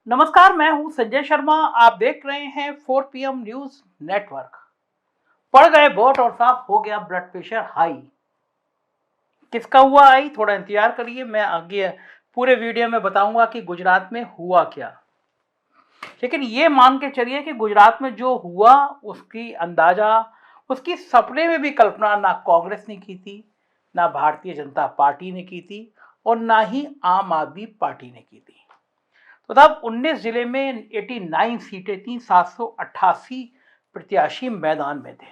नमस्कार, मैं हूं संजय शर्मा। आप देख रहे हैं 4 PM न्यूज नेटवर्क। पड़ गए वोट और साफ हो गया ब्लड प्रेशर हाई। किसका हुआ हाई? थोड़ा इंतजार करिए, मैं आगे पूरे वीडियो में बताऊंगा कि गुजरात में हुआ क्या। लेकिन ये मान के चलिए कि गुजरात में जो हुआ उसकी अंदाजा, उसकी सपने में भी कल्पना ना कांग्रेस ने की थी, ना भारतीय जनता पार्टी ने की थी और ना ही आम आदमी पार्टी ने की थी। तो तब 19 जिले में 89 सीटें थी, 788 प्रत्याशी मैदान में थे।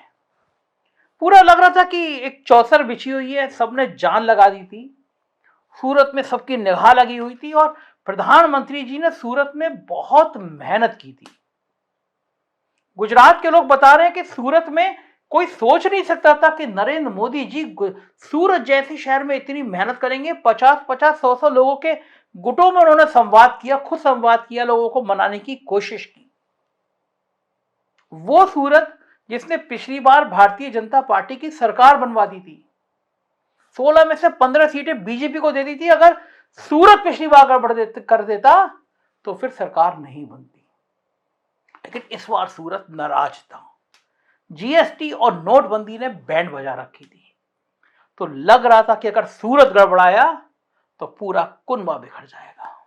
पूरा लग रहा था कि एक चौसर बिछी हुई है, सबने जान लगा दी थी। सूरत में सबकी निगाह लगी हुई थी और प्रधानमंत्री जी ने सूरत में बहुत मेहनत की थी। गुजरात के लोग बता रहे हैं कि सूरत में कोई सोच नहीं सकता था कि नरेंद्र मोदी जी सूरत जैसे शहर में इतनी मेहनत करेंगे। 50-50, 100-100 लोगों के गुटों में उन्होंने संवाद किया, खुद संवाद किया, लोगों को मनाने की कोशिश की। वो सूरत जिसने पिछली बार भारतीय जनता पार्टी की सरकार बनवा दी थी, 16 में से 15 सीटें बीजेपी को दे दी थी। अगर सूरत पिछली बार गड़बड़ कर देता तो फिर सरकार नहीं बनती। लेकिन इस बार सूरत नाराज था। जीएसटी और नोटबंदी ने बैंड बजा रखी थी, तो लग रहा था कि अगर सूरत गड़बड़ाया तो पूरा कुनबा बिखर जाएगा।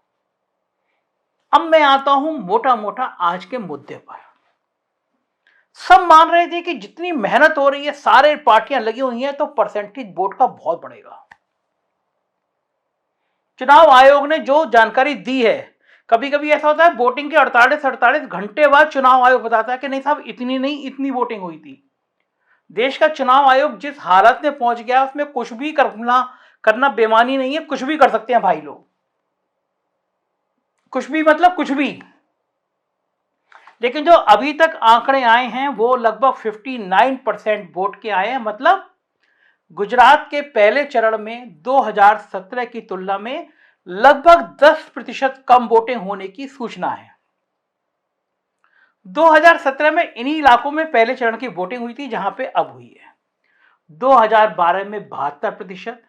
अब मैं आता हूं मोटा मोटा आज के मुद्दे पर। सब मान रहे थे कि जितनी मेहनत हो रही है, सारे पार्टियां लगी हुई हैं, तो परसेंटेज वोट का बहुत बढ़ेगा। चुनाव आयोग ने जो जानकारी दी है, कभी कभी ऐसा होता है वोटिंग के 48 घंटे बाद चुनाव आयोग बताता है कि नहीं साहब, इतनी नहीं, इतनी वोटिंग हुई थी। देश का चुनाव आयोग जिस हालत में पहुंच गया, उसमें कुछ भी करना बेमानी नहीं है। कुछ भी कर सकते हैं भाई लोग, कुछ भी मतलब कुछ भी। लेकिन जो अभी तक आंकड़े आए हैं वो लगभग 59% वोट के आए हैं। मतलब गुजरात के पहले चरण में 2017 की तुलना में लगभग 10% कम वोटिंग होने की सूचना है। 2017 में इन्हीं इलाकों में पहले चरण की वोटिंग हुई थी, जहां पे अब हुई है 2012 में 72%,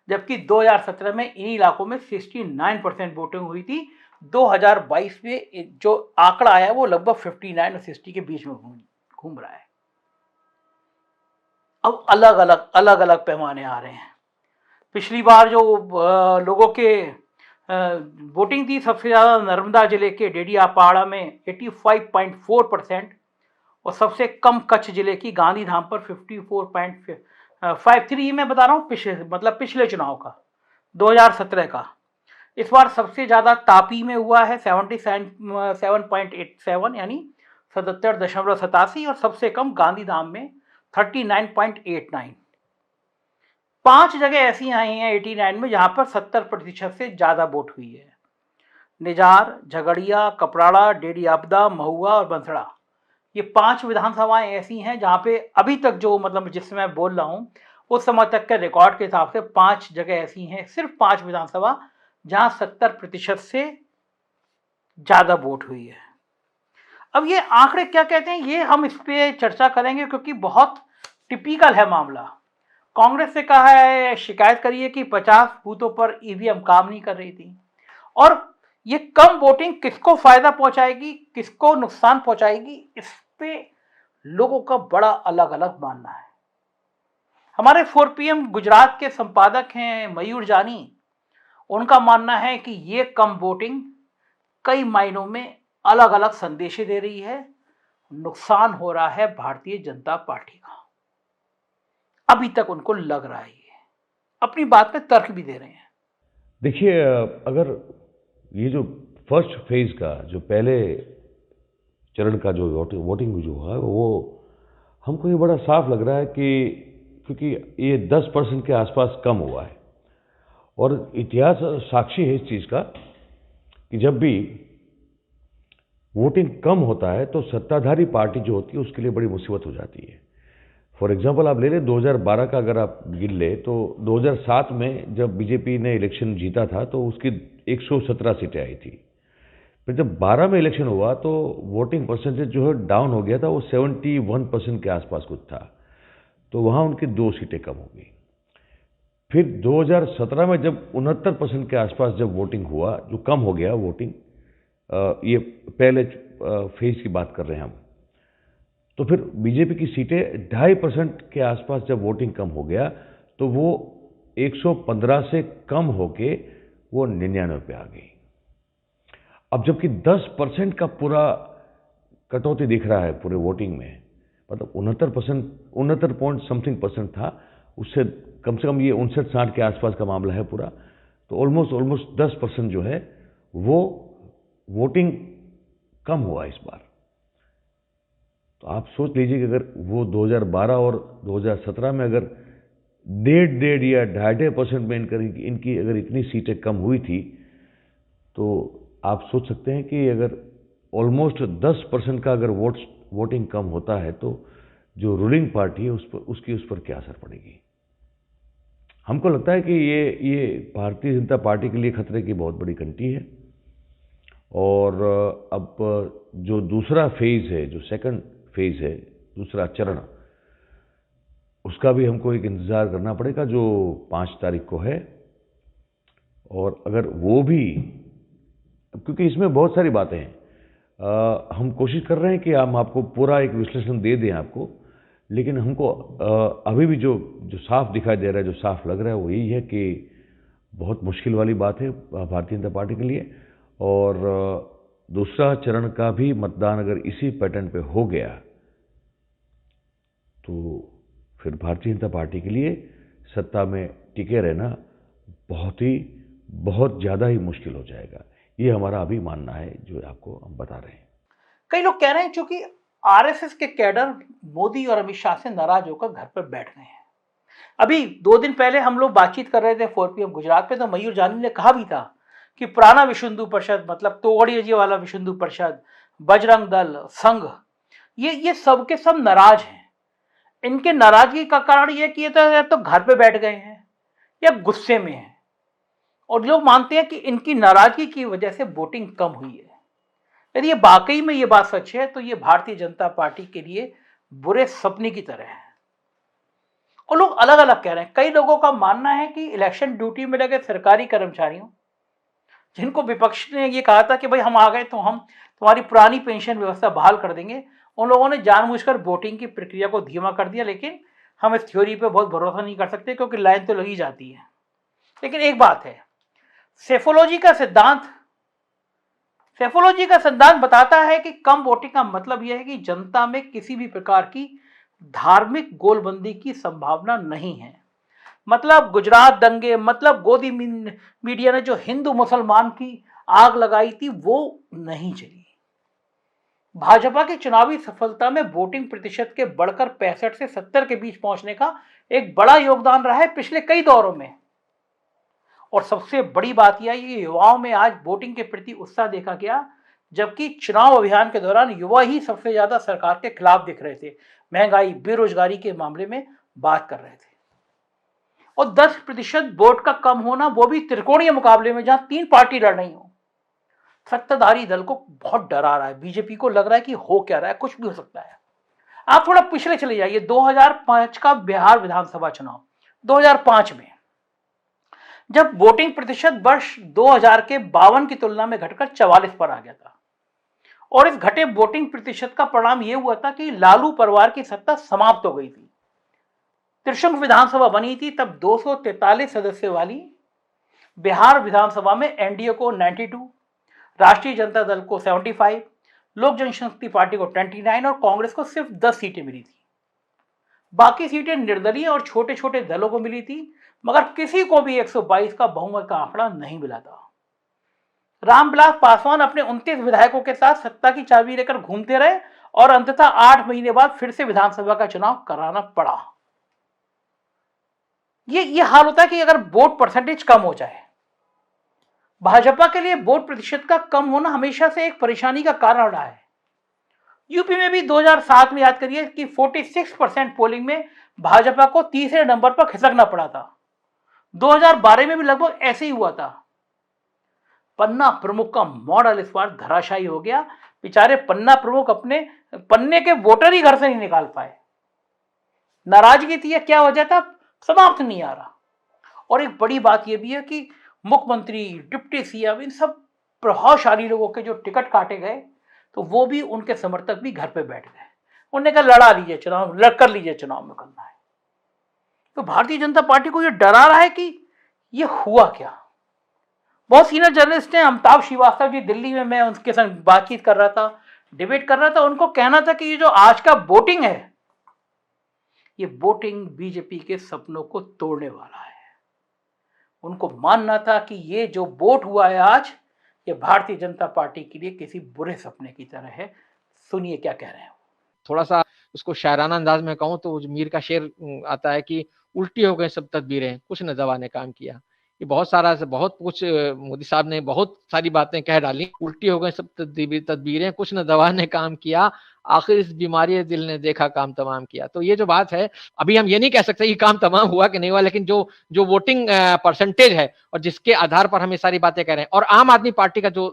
जबकि 2017 में इन्हीं इलाकों में 69% वोटिंग हुई थी। 2022 में जो आंकड़ा आया वो लगभग 59 और 60 के बीच में घूम रहा है। अब अलग अलग पैमाने आ रहे हैं। पिछली बार जो लोगों के वोटिंग थी, सबसे ज़्यादा नर्मदा जिले के डेडियापाड़ा में 85.4% और सबसे कम कच्छ जिले की गांधीधाम पर 54.53। मैं बता रहा हूँ पिछले चुनाव का, 2017 का। इस बार सबसे ज़्यादा तापी में हुआ है 77.87 यानी 77.87, और सबसे कम गांधीधाम में 39.89। 5 जगह ऐसी आई हैं 89 में जहां पर 70% से ज़्यादा वोट हुई है। निजार, झगड़िया, कपराड़ा, डेडियापदा, महुआ और बंसड़ा, ये 5 विधानसभाएं ऐसी हैं जहां पे अभी तक जो मतलब जिससे मैं बोल रहा हूं उस समय तक के रिकॉर्ड के हिसाब से 5 जगह ऐसी हैं, सिर्फ 5 विधानसभा, जहां 70% से ज़्यादा वोट हुई है। अब ये आंकड़े क्या कहते हैं, ये हम इस पर चर्चा करेंगे क्योंकि बहुत टिपिकल है मामला। कांग्रेस से कहा है, शिकायत करिए कि 50 बूथों पर ईवीएम काम नहीं कर रही थी। और ये कम वोटिंग किसको फायदा पहुंचाएगी, किसको नुकसान पहुंचाएगी, इस पे लोगों का बड़ा अलग अलग मानना है। हमारे 4PM गुजरात के संपादक हैं मयूर जानी, उनका मानना है कि ये कम वोटिंग कई मायनों में अलग अलग संदेश दे रही है, नुकसान हो रहा है भारतीय जनता पार्टी का। अभी तक उनको लग रहा है, ये अपनी बात में तर्क भी दे रहे हैं। देखिए, अगर ये जो फर्स्ट फेज का जो पहले चरण का जो वोटिंग जो हुआ वो हमको ये बड़ा साफ लग रहा है कि क्योंकि ये 10% के आसपास कम हुआ है, और इतिहास साक्षी है इस चीज़ का कि जब भी वोटिंग कम होता है तो सत्ताधारी पार्टी जो होती है उसके लिए बड़ी मुसीबत हो जाती है। फॉर एग्जांपल आप ले लें 2012 का, अगर आप गिन ले तो 2007 में जब बीजेपी ने इलेक्शन जीता था तो उसकी 117 सीटें आई थी। फिर जब 12 में इलेक्शन हुआ तो वोटिंग परसेंटेज जो है डाउन हो गया था, वो 71% के आसपास कुछ था, तो वहाँ उनकी 2 सीटें कम हो गई। फिर 2017 में जब 69% के आसपास जब वोटिंग हुआ, जो कम हो गया वोटिंग, ये पहले फेज की बात कर रहे हैं हम। तो फिर बीजेपी की सीटें 2.5% के आसपास जब वोटिंग कम हो गया तो वो 115 से कम होके वो 99 पे आ गई। अब जबकि 10% का पूरा कटौती दिख रहा है पूरे वोटिंग में, मतलब 69%, 69 पॉइंट समथिंग परसेंट था, उससे कम से कम ये 59-60 के आसपास का मामला है पूरा। तो ऑलमोस्ट 10% जो है वो वोटिंग कम हुआ इस बार। तो आप सोच लीजिए कि अगर वो 2012 और 2017 में अगर 1.5 या 2.5% में इनकी अगर इतनी सीटें कम हुई थी, तो आप सोच सकते हैं कि अगर ऑलमोस्ट 10% का अगर वोटिंग कम होता है तो जो रूलिंग पार्टी है उस पर क्या असर पड़ेगी। हमको लगता है कि ये भारतीय जनता पार्टी के लिए खतरे की बहुत बड़ी घंटी है। और अब जो दूसरा फेज है, जो सेकंड फेज है, दूसरा चरण, उसका भी हमको एक इंतज़ार करना पड़ेगा जो 5 तारीख को है। और अगर वो भी, क्योंकि इसमें बहुत सारी बातें हैं, हम कोशिश कर रहे हैं कि हम आपको पूरा एक विश्लेषण दे दें आपको, लेकिन हमको अभी भी जो साफ दिखाई दे रहा है, जो साफ लग रहा है, वो यही है कि बहुत मुश्किल वाली बात है भारतीय जनता पार्टी के लिए। और दूसरा चरण का भी मतदान अगर इसी पैटर्न पे हो गया तो फिर भारतीय जनता पार्टी के लिए सत्ता में टिके रहना बहुत ज़्यादा ही मुश्किल हो जाएगा। ये हमारा अभी मानना है, जो आपको हम बता रहे हैं। कई लोग कह रहे हैं क्योंकि आरएसएस के कैडर मोदी और अमित शाह से नाराज होकर घर पर बैठ गए हैं। अभी 2 दिन पहले हम लोग बातचीत कर रहे थे 4PM गुजरात पे, तो मयूर जानी ने कहा भी था कि पुराना विश्व हिंदू परिषद, मतलब तोगड़िया जी वाला विश्व हिंदू परिषद, बजरंग दल, संघ, ये सब के सब नाराज हैं। इनके नाराजगी का कारण ये कि ये तो घर पे बैठ गए हैं या गुस्से में हैं, और लोग मानते हैं कि इनकी नाराजगी की वजह से वोटिंग कम हुई है। यदि ये वाकई में ये बात सच है तो ये भारतीय जनता पार्टी के लिए बुरे सपने की तरह है। और लोग अलग अलग कह रहे हैं। कई लोगों का मानना है कि इलेक्शन ड्यूटी में लगे सरकारी कर्मचारियों, जिनको विपक्ष ने ये कहा था कि भाई हम आ गए तो हम तुम्हारी पुरानी पेंशन व्यवस्था बहाल कर देंगे, उन लोगों ने जानबूझकर वोटिंग की प्रक्रिया को धीमा कर दिया। लेकिन हम इस थ्योरी पे बहुत भरोसा नहीं कर सकते क्योंकि लाइन तो लगी जाती है। लेकिन एक बात है, सेफोलॉजी का सिद्धांत बताता है कि कम वोटिंग का मतलब यह है कि जनता में किसी भी प्रकार की धार्मिक गोलबंदी की संभावना नहीं है। मतलब गुजरात दंगे, मतलब गोदी मीडिया ने जो हिंदू मुसलमान की आग लगाई थी, वो नहीं चली। भाजपा की चुनावी सफलता में वोटिंग प्रतिशत के बढ़कर 65 से 70 के बीच पहुंचने का एक बड़ा योगदान रहा है पिछले कई दौरों में। और सबसे बड़ी बात यह है कि युवाओं में आज वोटिंग के प्रति उत्साह देखा गया, जबकि चुनाव अभियान के दौरान युवा ही सबसे ज्यादा सरकार के खिलाफ दिख रहे थे, महंगाई, बेरोजगारी के मामले में बात कर रहे थे। और 10% वोट का कम होना, वो भी त्रिकोणीय मुकाबले में जहां 3 पार्टी लड़ रही हो, सत्ताधारी दल को बहुत डरा रहा है। बीजेपी को लग रहा है कि हो क्या रहा है, कुछ भी हो सकता है। आप थोड़ा पिछले चले जाइए, 2005 का बिहार विधानसभा चुनाव। 2005 में जब वोटिंग प्रतिशत वर्ष 2000 के 52 की तुलना में घटकर 44 पर आ गया था, और इस घटे वोटिंग प्रतिशत का परिणाम यह हुआ था कि लालू परिवार की सत्ता समाप्त हो गई थी। त्रिशंकु विधानसभा बनी थी तब 243 सदस्य वाली। बिहार विधानसभा में एनडीए को 92, राष्ट्रीय जनता दल को 75, लोक जनशक्ति पार्टी को 29 और कांग्रेस को सिर्फ 10 सीटें मिली थी। बाकी सीटें निर्दलीय और छोटे छोटे दलों को मिली थी, मगर किसी को भी 122 का बहुमत का आंकड़ा नहीं मिला था। रामविलास पासवान अपने 29 विधायकों के साथ सत्ता की चाबी लेकर घूमते रहे और अंततः 8 महीने बाद फिर से विधानसभा का चुनाव कराना पड़ा। ये हाल होता है कि अगर वोट परसेंटेज कम हो जाए। भाजपा के लिए वोट प्रतिशत का कम होना हमेशा से एक परेशानी का कारण रहा है। यूपी में भी 2007 में याद करिए कि 46% पोलिंग में भाजपा को तीसरे नंबर पर खिसकना पड़ा था। 2012 में भी लगभग ऐसे ही हुआ था। पन्ना प्रमुख का मॉडल इस बार धराशायी हो गया। बेचारे पन्ना प्रमुख अपने पन्ने के वोटर ही घर से नहीं निकाल पाए। नाराजगी थी या क्या वजह था, समाप्त नहीं आ रहा। और एक बड़ी बात यह भी है कि मुख्यमंत्री, डिप्टी सीएम, इन सब प्रभावशाली लोगों के जो टिकट काटे गए, तो वो भी उनके समर्थक भी घर पे बैठ गए। उन्होंने कहा लड़ा लीजिए चुनाव, लड़ कर लीजिए चुनाव में करना है। तो भारतीय जनता पार्टी को ये डरा रहा है कि ये हुआ क्या। बहुत सीनियर जर्नलिस्ट हैं, अमिताभ श्रीवास्तव जी दिल्ली में, मैं उनके संग बातचीत कर रहा था, डिबेट कर रहा था, उनको कहना था कि ये जो आज का वोटिंग है, ये वोटिंग बीजेपी के सपनों को तोड़ने वाला है। उनको मानना था कि ये जो वोट हुआ है आज, ये भारतीय जनता पार्टी के लिए किसी बुरे सपने की तरह है। सुनिए क्या कह रहे हैं। थोड़ा सा उसको शायराना अंदाज में कहूँ तो मीर का शेर आता है कि उल्टी हो गए सब तदबीरें, कुछ न दवा ने काम किया। ये बहुत सारा बहुत कुछ मोदी साहब ने बहुत सारी बातें कह डाली। उल्टी हो गए सब तदबीरें, कुछ न दवा ने काम किया, आखिर इस बीमारी दिल ने देखा काम तमाम किया। तो ये जो बात है, अभी हम ये नहीं कह सकते कि काम तमाम हुआ कि नहीं हुआ, लेकिन जो वोटिंग परसेंटेज है और जिसके आधार पर हम ये सारी बातें कह रहे हैं, और आम आदमी पार्टी का जो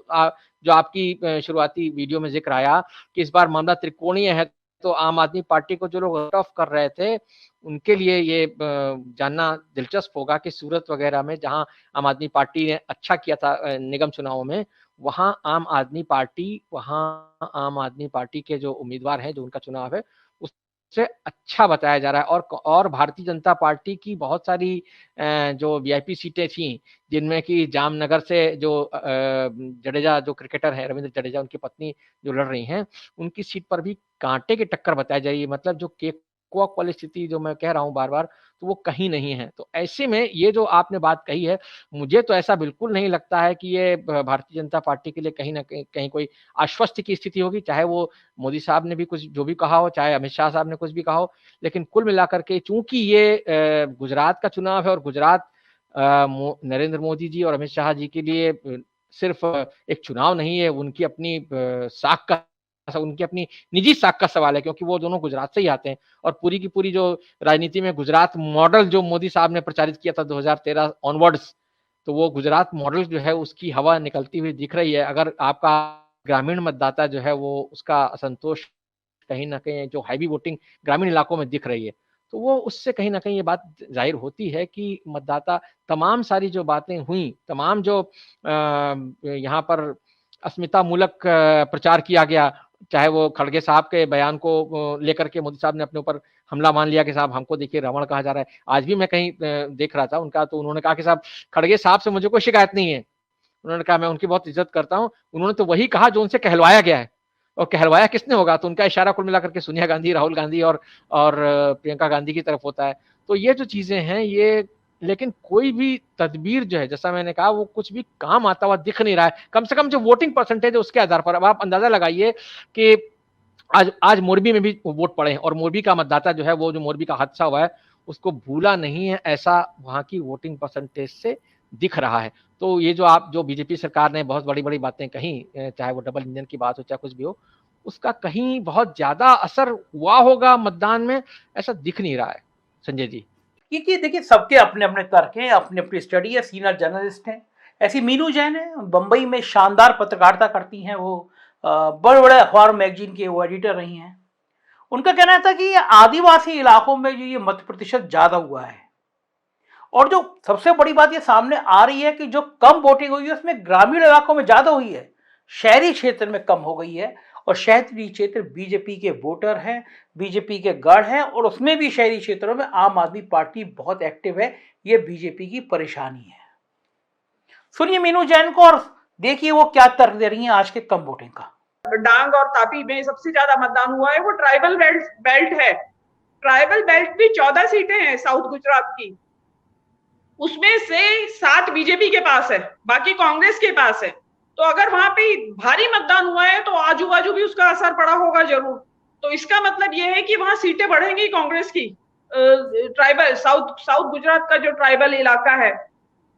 आपकी शुरुआती वीडियो में जिक्र आया कि इस बार मामला त्रिकोणीय है, तो आम आदमी पार्टी को जो लोग टफ कर रहे थे उनके लिए ये जानना दिलचस्प होगा कि सूरत वगैरह में जहां आम आदमी पार्टी ने अच्छा किया था निगम चुनावों में, वहां आम आदमी पार्टी के जो उम्मीदवार हैं, जो उनका चुनाव है, उससे अच्छा बताया जा रहा है। और भारतीय जनता पार्टी की बहुत सारी जो वीआईपी सीटें थी, जिनमें कि जामनगर से जो जडेजा जो क्रिकेटर है, रविंद्र जडेजा, उनकी पत्नी जो लड़ रही हैं, उनकी सीट पर भी कांटे की टक्कर बताई जा रही है। मतलब जो केकवॉक वाली स्थिति जो मैं कह रहा हूं बार बार, तो वो कहीं नहीं है। तो ऐसे में ये जो आपने बात कही है, मुझे तो ऐसा बिल्कुल नहीं लगता है कि ये भारतीय जनता पार्टी के लिए कहीं ना कहीं कोई आश्वस्त की स्थिति होगी, चाहे वो मोदी साहब ने भी कुछ जो भी कहा हो, चाहे अमित शाह साहब ने कुछ भी कहा हो। लेकिन कुल मिलाकर के चूंकि ये गुजरात का चुनाव है, और गुजरात नरेंद्र मोदी जी और अमित शाह जी के लिए सिर्फ एक चुनाव नहीं है, उनकी अपनी साख का, उनकी अपनी निजी साख का सवाल है, क्योंकि वो दोनों गुजरात से ही आते हैं। और पूरी की पूरी जो राजनीति में गुजरात मॉडल जो मोदी साहब ने प्रचारित किया था 2013 ऑनवर्ड्स, तो वो गुजरात मॉडल जो है उसकी हवा निकलती हुई दिख रही है। अगर आपका ग्रामीण मतदाता जो है वो उसका असंतोष कहीं ना कहीं जो हैवी वोटिंग ग्रामीण इलाकों में दिख रही है, तो वो उससे कहीं ना कहीं ये बात जाहिर होती है कि मतदाता तमाम सारी जो बातें हुई, तमाम जो यहाँ पर अस्मिता मूलक प्रचार किया गया, चाहे वो खड़गे साहब के बयान को लेकर के मोदी साहब ने अपने ऊपर हमला मान लिया कि साहब हमको देखिए रावण कहा जा रहा है। आज भी मैं कहीं देख रहा था उनका, तो उन्होंने कहा कि साहब खड़गे साहब से मुझे कोई शिकायत नहीं है। उन्होंने कहा मैं उनकी बहुत इज्जत करता हूं। उन्होंने तो वही कहा जो उनसे कहलवाया गया है, और कहलवाया किसने होगा, तो उनका इशारा कुल मिलाकर के सोनिया गांधी, राहुल गांधी और प्रियंका गांधी की तरफ होता है। तो ये जो चीजें हैं ये, लेकिन कोई भी तदबीर जो है, जैसा मैंने कहा, वो कुछ भी काम आता हुआ दिख नहीं रहा है। कम से कम जो वोटिंग परसेंटेज है उसके आधार पर अब आप अंदाजा लगाइए कि आज मोरबी में भी वोट पड़े हैं, और मोरबी का मतदाता जो है, वो जो मोरबी का हादसा हुआ है उसको भूला नहीं है, ऐसा वहां की वोटिंग परसेंटेज से दिख रहा है। तो ये जो बीजेपी सरकार ने बहुत बड़ी बड़ी बातें कही, चाहे वो डबल इंजन की बात हो, चाहे कुछ भी हो, उसका कहीं बहुत ज्यादा असर हुआ होगा मतदान में, ऐसा दिख नहीं रहा है संजय जी। क्योंकि देखिए सबके अपने अपने तर्क हैं, अपनी अपनी स्टडी है, सीनियर जर्नलिस्ट हैं। ऐसी मीनू जैन है, बम्बई में शानदार पत्रकारिता करती हैं, वो बड़े बड़े अखबार मैगजीन के वो एडिटर रही हैं। उनका कहना था कि आदिवासी इलाकों में जो ये मत प्रतिशत ज़्यादा हुआ है, और जो सबसे बड़ी बात ये सामने आ रही है कि जो कम वोटिंग हुई है उसमें ग्रामीण इलाकों में ज़्यादा हुई है, शहरी क्षेत्र में कम हो गई है। और शहरी क्षेत्र बीजेपी के वोटर हैं, बीजेपी के गढ़ हैं, और उसमें भी शहरी क्षेत्रों में आम आदमी पार्टी बहुत एक्टिव है। ये बीजेपी की परेशानी है। सुनिए मीनू जैन को और देखिए वो क्या तर्क दे रही हैं आज के कम वोटिंग का। डांग और तापी में सबसे ज्यादा मतदान हुआ है वो ट्राइबल बेल्ट है। ट्राइबल बेल्ट भी 14 सीटें हैं साउथ गुजरात की, उसमें से 7 बीजेपी के पास है, बाकी कांग्रेस के पास है। तो अगर वहां पे भारी मतदान हुआ है तो आजू बाजू भी उसका असर पड़ा होगा जरूर। तो इसका मतलब यह है कि वहां सीटें बढ़ेंगी कांग्रेस की। ट्राइबल साउथ गुजरात का जो ट्राइबल इलाका है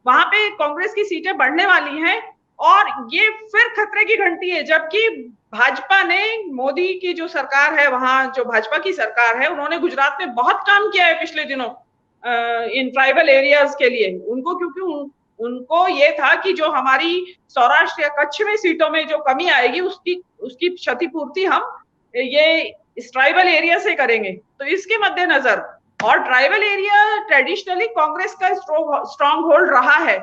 वहां पे कांग्रेस की सीटें बढ़ने वाली हैं, और ये फिर खतरे की घंटी है। जबकि भाजपा ने, मोदी की जो सरकार है, वहां जो भाजपा की सरकार है, उन्होंने गुजरात में बहुत काम किया है पिछले दिनों इन ट्राइबल एरियाज के लिए। क्योंकि उनको ये था कि जो हमारी सौराष्ट्र या कच्छ में सीटों में जो कमी आएगी उसकी क्षतिपूर्ति हम ये इस ट्राइबल एरिया से करेंगे। तो इसके मद्देनजर, और ट्राइबल एरिया ट्रेडिशनली कांग्रेस का स्ट्रॉन्ग होल्ड रहा है,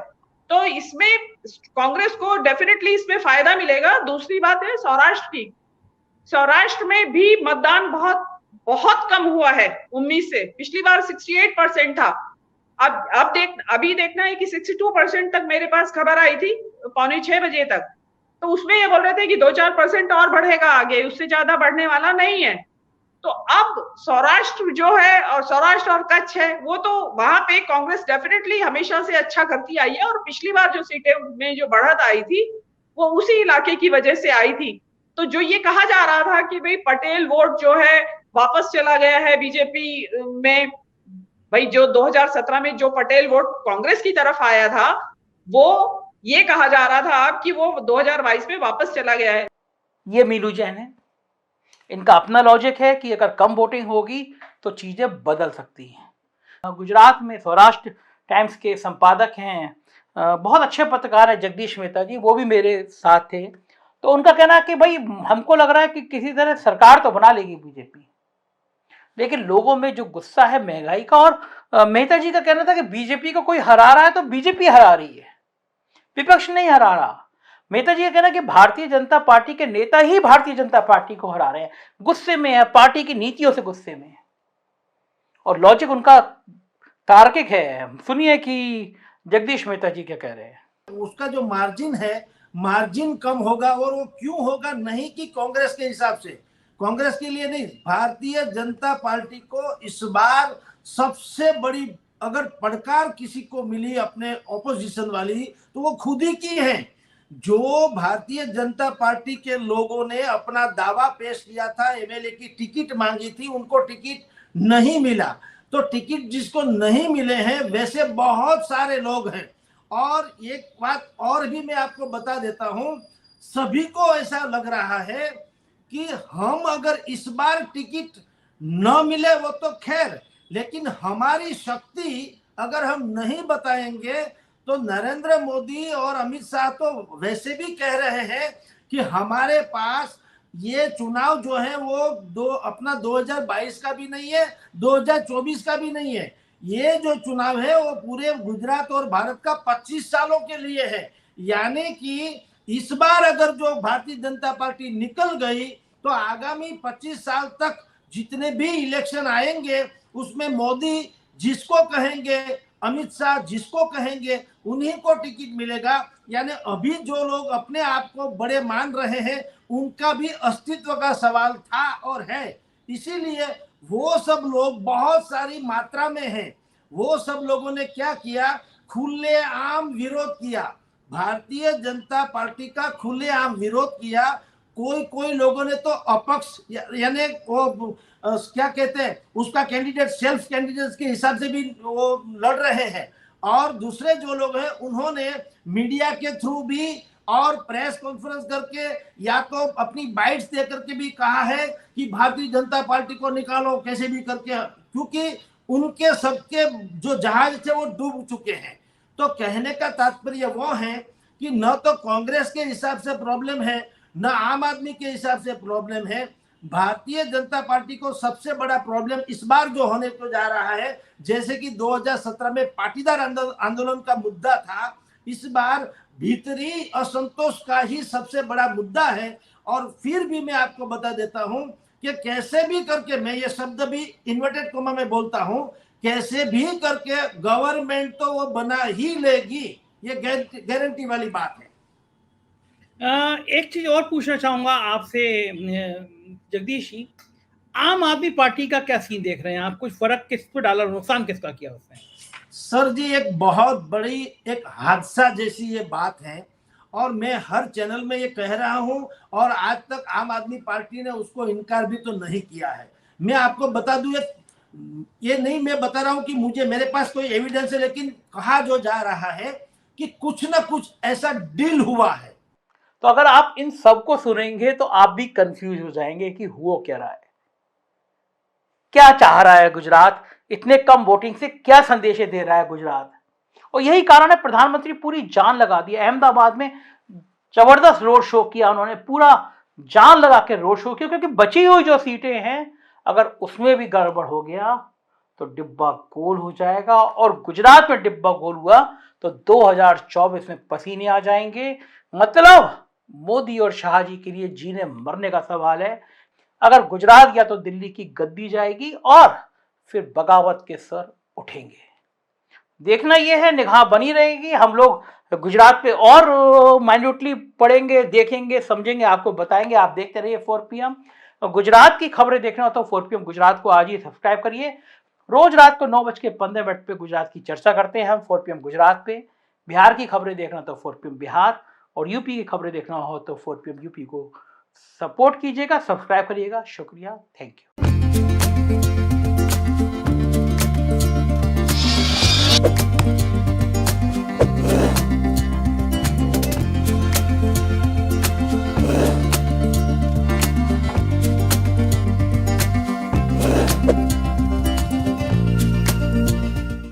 तो इसमें कांग्रेस को डेफिनेटली इसमें फायदा मिलेगा। दूसरी बात है सौराष्ट्र की। सौराष्ट्र में भी मतदान बहुत बहुत कम हुआ है 19 से। पिछली बार 68% था। अभी देखना है कि 62% तक मेरे पास खबर आई थी 5:45 तक। तो उसमें ये बोल रहे थे कि 2-4% और बढ़ेगा आगे, उससे ज्यादा बढ़ने वाला नहीं है। तो अब सौराष्ट्र जो है, और सौराष्ट्र और कच्छ है, वो तो वहां पे कांग्रेस डेफिनेटली हमेशा से अच्छा करती आई है। और पिछली बार जो सीटें में जो बढ़त आई थी वो उसी इलाके की वजह से आई थी। तो जो ये कहा जा रहा था कि भाई पटेल वोट जो है वापस चला गया है बीजेपी में, भाई जो 2017 में जो पटेल वोट कांग्रेस की तरफ आया था, वो ये कहा जा रहा था कि वो 2022 में वापस चला गया है। ये मीनू जैन है, इनका अपना लॉजिक है कि अगर कम वोटिंग होगी तो चीजें बदल सकती हैं। गुजरात में सौराष्ट्र टाइम्स के संपादक हैं, बहुत अच्छे पत्रकार है जगदीश मेहता जी, वो भी मेरे साथ थे। तो उनका कहना है कि भाई हमको लग रहा है कि किसी तरह सरकार तो बना लेगी बीजेपी, लेकिन लोगों में जो गुस्सा है महंगाई का, और मेहता जी का कहना था कि बीजेपी को कोई हरा रहा है तो बीजेपी हरा रही है, विपक्ष नहीं हरा रहा। मेहता जी का कहना है कि भारतीय जनता पार्टी के नेता ही भारतीय जनता पार्टी को हरा रहे हैं, गुस्से में है, पार्टी की नीतियों से गुस्से में है। और लॉजिक उनका तार्किक है। सुनिए कि जगदीश मेहता जी क्या कह रहे हैं। उसका जो मार्जिन है, मार्जिन कम होगा। और वो क्यों होगा? नहीं कि कांग्रेस के हिसाब से, कांग्रेस के लिए नहीं, भारतीय जनता पार्टी को इस बार सबसे बड़ी अगर पड़कार किसी को मिली अपने ऑपोजिशन वाली, तो वो खुद ही की है। जो भारतीय जनता पार्टी के लोगों ने अपना दावा पेश किया था, एमएलए की टिकट मांगी थी, उनको टिकट नहीं मिला। तो टिकट जिसको नहीं मिले हैं वैसे बहुत सारे लोग हैं। और एक बात और भी मैं आपको बता देता हूं, सभी को ऐसा लग रहा है कि हम अगर इस बार टिकट न मिले वो तो खैर, लेकिन हमारी शक्ति अगर हम नहीं बताएंगे तो नरेंद्र मोदी और अमित शाह तो वैसे भी कह रहे हैं कि हमारे पास ये चुनाव जो है वो अपना 2022 का भी नहीं है, 2024 का भी नहीं है। ये जो चुनाव है वो पूरे गुजरात और भारत का 25 सालों के लिए है। यानी कि इस बार अगर जो भारतीय जनता पार्टी निकल गई तो आगामी 25 साल तक जितने भी इलेक्शन आएंगे उसमें मोदी जिसको कहेंगे, अमित शाह जिसको कहेंगे, उन्हीं को टिकट मिलेगा। यानी अभी जो लोग अपने आप को बड़े मान रहे हैं उनका भी अस्तित्व का सवाल था और है। इसीलिए वो सब लोग बहुत सारी मात्रा में हैं। वो सब लोगों ने क्या किया? खुलेआम विरोध किया, भारतीय जनता पार्टी का खुलेआम विरोध किया। कोई लोगों ने तो अपक्ष यानी वो क्या कहते हैं उसका कैंडिडेट, सेल्फ कैंडिडेट के हिसाब से भी वो लड़ रहे हैं। और दूसरे जो लोग हैं उन्होंने मीडिया के थ्रू भी और प्रेस कॉन्फ्रेंस करके या तो अपनी बाइट्स दे करके भी कहा है कि भारतीय जनता पार्टी को निकालो कैसे भी करके, क्योंकि उनके सबके जो जहाज थे वो डूब चुके हैं। तो कहने का तात्पर्य वो है कि न तो कांग्रेस के हिसाब से प्रॉब्लम है, न आम आदमी के हिसाब से प्रॉब्लम है। भारतीय जनता पार्टी को सबसे बड़ा प्रॉब्लम इस बार जो होने को जा रहा है, जैसे कि 2017 में पाटीदार आंदोलन का मुद्दा था, इस बार भीतरी असंतोष का ही सबसे बड़ा मुद्दा है। और फिर भी मैं आपको बता देता हूं कि कैसे भी करके, मैं ये शब्द भी इन्वर्टेड कोमा में बोलता हूं, कैसे भी करके गवर्नमेंट तो वो बना ही लेगी, ये गारंटी वाली बात है। एक चीज और पूछना चाहूंगा आपसे जगदीश जी, आम आदमी पार्टी का क्या सीन देख रहे हैं आप? कुछ फर्क किस पर डाला, नुकसान किसका किया उसने? सर जी, एक बहुत बड़ी एक हादसा जैसी ये बात है और मैं हर चैनल में ये कह रहा हूं और आज तक आम आदमी पार्टी ने उसको इनकार भी तो नहीं किया है। मैं आपको बता दूं, ये नहीं मैं बता रहा हूं कि मुझे मेरे पास कोई एविडेंस है, लेकिन कहा जो जा रहा है कि कुछ ना कुछ ऐसा डील हुआ है। तो अगर आप इन सबको सुनेंगे तो आप भी कंफ्यूज हो जाएंगे कि हुआ क्या रहा है, क्या चाह रहा है गुजरात, इतने कम वोटिंग से क्या संदेश दे रहा है गुजरात। और यही कारण है प्रधानमंत्री पूरी जान लगा दी। अहमदाबाद में जबरदस्त रोड शो किया उन्होंने, पूरा जान लगा के रोड शो किया, क्योंकि बची हुई जो सीटें हैं अगर उसमें भी गड़बड़ हो गया तो डिब्बा गोल हो जाएगा, और गुजरात में डिब्बा गोल हुआ तो 2024 में पसीने आ जाएंगे। मतलब मोदी और शाह जी के लिए जीने मरने का सवाल है। अगर गुजरात गया तो दिल्ली की गद्दी जाएगी और फिर बगावत के सर उठेंगे। देखना यह है, निगाह बनी रहेगी। हम लोग गुजरात पे और माइन्यूटली पढ़ेंगे, देखेंगे, समझेंगे, आपको बताएंगे। आप देखते रहिए 4 PM। गुजरात की खबरें देखना हो तो 4 PM गुजरात को आज ही सब्सक्राइब करिए। रोज रात को 9:15 पे गुजरात की चर्चा करते हैं हम 4 PM गुजरात पे। बिहार की खबरें देखना तो 4 PM बिहार, और यूपी की खबरें देखना हो तो 4 PM यूपी को सपोर्ट कीजिएगा, सब्सक्राइब करिएगा। शुक्रिया, थैंक यू।